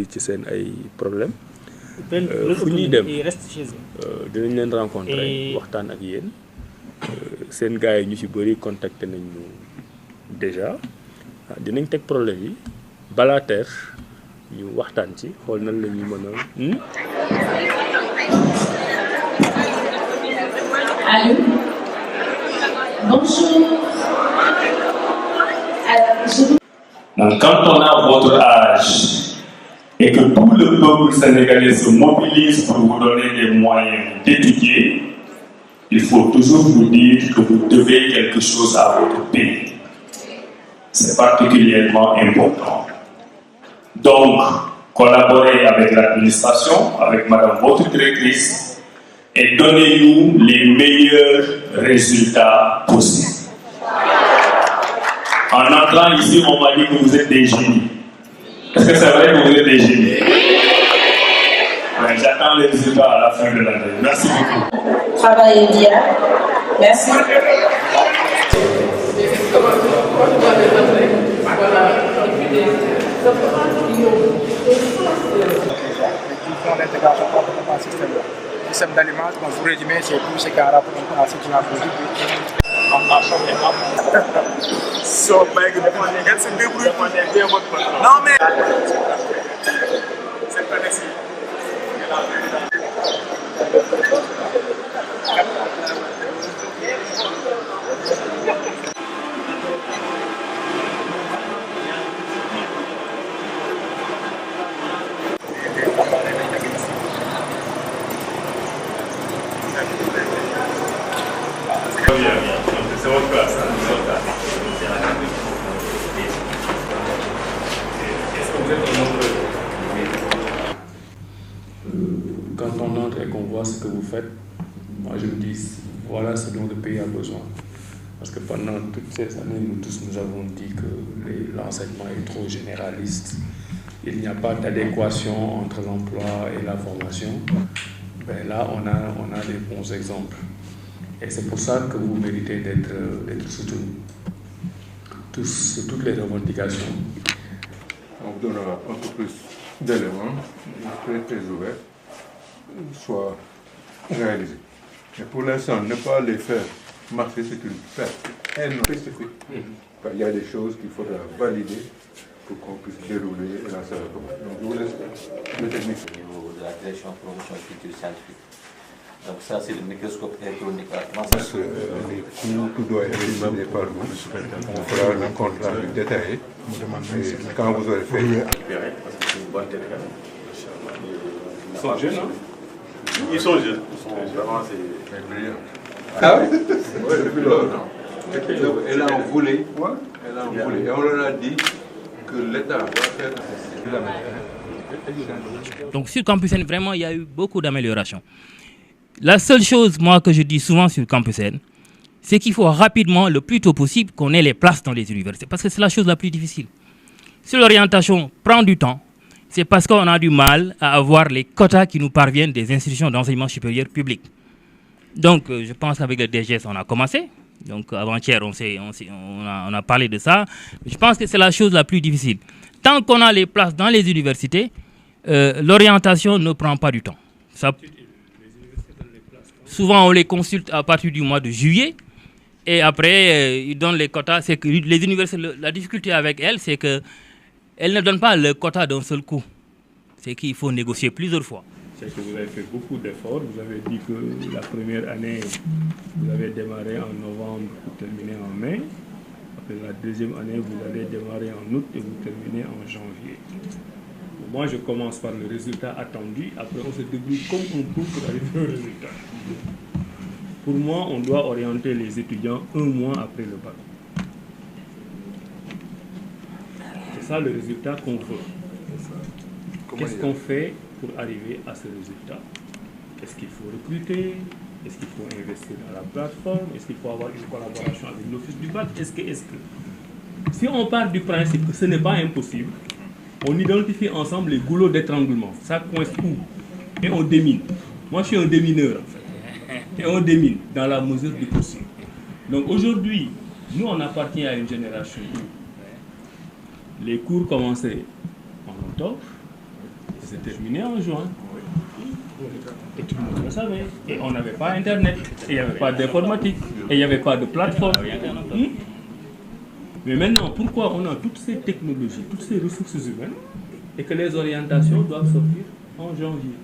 ci seen ay problèmes fu ñuy dem dinañ leen rencontrer waxtaan ak yéen seen gars yi ñu ci bëri contacté nañ ñu déjà dinañ teg problème yi balaa teer ñu waxtaan ci xool nan la ñuy mën a. Allô. Bonjour. Donc, quand on a votre âge et que tout le peuple sénégalais se mobilise pour vous donner des moyens d'étudier, il faut toujours vous dire que vous devez quelque chose à votre pays. C'est particulièrement important. Donc, collaborez avec l'administration, avec madame votre directrice, et donnez-nous les meilleurs résultats possibles. En entrant ici, on m'a dit que vous êtes des génies. Est-ce que c'est vrai que vous êtes des génies? Ouais, j'attends les résultats à la fin de l'année. Merci beaucoup. Travaillez bien. Merci. Système d'aliments, donc vous résumez, c'est tout ce qui a rapport à ce qu'on a produit. So, elle se débrouille. Non, mais. C'est pas nécessaire. Quand on entre et qu'on voit ce que vous faites, moi je me dis, voilà ce dont le pays a besoin. Parce que pendant toutes ces années, nous tous nous avons dit que l'enseignement est trop généraliste. Il n'y a pas d'adéquation entre l'emploi et la formation. Ben là, on a des bons exemples. Et c'est pour ça que vous méritez d'être soutenus. Sur toutes les revendications. On vous donnera un peu plus d'éléments, très ouverts, soit réalisés. Mais pour l'instant, ne pas les faire marcher, c'est une perte spécifique. Il y a des choses qu'il faudra valider pour qu'on puisse dérouler et lancer la commande. Donc je vous laisse le technique. Au niveau de la direction de promotion et culture scientifique. Donc ça, c'est le microscope électronique. Parce que tout doit être décidé par vous. On fera un compte rendu détaillé. Et quand vous aurez fait... Ils sont jeunes, hein? Ils sont jeunes. Vraiment, c'est brillant. Ah oui? Oui, depuis longtemps. Elle a enroulé. Elle a enroulé. Et on leur a dit que l'État va faire... Donc sur Campus N, vraiment, il y a eu beaucoup d'améliorations. La seule chose, moi, que je dis souvent sur Campus N, c'est qu'il faut rapidement, le plus tôt possible, qu'on ait les places dans les universités. Parce que c'est la chose la plus difficile. Si l'orientation prend du temps, c'est parce qu'on a du mal à avoir les quotas qui nous parviennent des institutions d'enseignement supérieur public. Donc, je pense qu'avec le DGS, on a commencé. Donc, avant-hier, on a parlé de ça. Je pense que c'est la chose la plus difficile. Tant qu'on a les places dans les universités, l'orientation ne prend pas du temps. Ça, souvent, on les consulte à partir du mois de juillet. Et après, ils donnent les quotas. C'est que les universités, la difficulté avec elles, c'est qu'elles ne donnent pas le quota d'un seul coup. C'est qu'il faut négocier plusieurs fois. C'est que vous avez fait beaucoup d'efforts. Vous avez dit que la première année, vous avez démarré en novembre pour terminer en mai. Après la deuxième année, vous allez démarrer en août et vous terminez en janvier. Moi, je commence par le résultat attendu. Après, on se débrouille comme on peut pour arriver au résultat. Pour moi, on doit orienter les étudiants un mois après le bac. C'est ça le résultat qu'on veut. Qu'est-ce qu'on fait pour arriver à ce résultat? Est-ce qu'il faut recruter? Est-ce qu'il faut investir dans la plateforme? Est-ce qu'il faut avoir une collaboration avec l'office du bac? Est-ce que... Si on part du principe que ce n'est pas impossible, on identifie ensemble les goulots d'étranglement. Ça coince où? Et on démine. Moi, je suis un démineur, en fait. Et on démine dans la mesure du possible. Donc aujourd'hui, nous, on appartient à une génération où les cours commençaient en octobre. s'est terminé en juin. Et tout le monde le savait. Et on n'avait pas Internet, et il n'y avait pas d'informatique, et il n'y avait pas de plateforme. Mais maintenant, pourquoi on a toutes ces technologies, toutes ces ressources humaines, et que les orientations doivent sortir en janvier?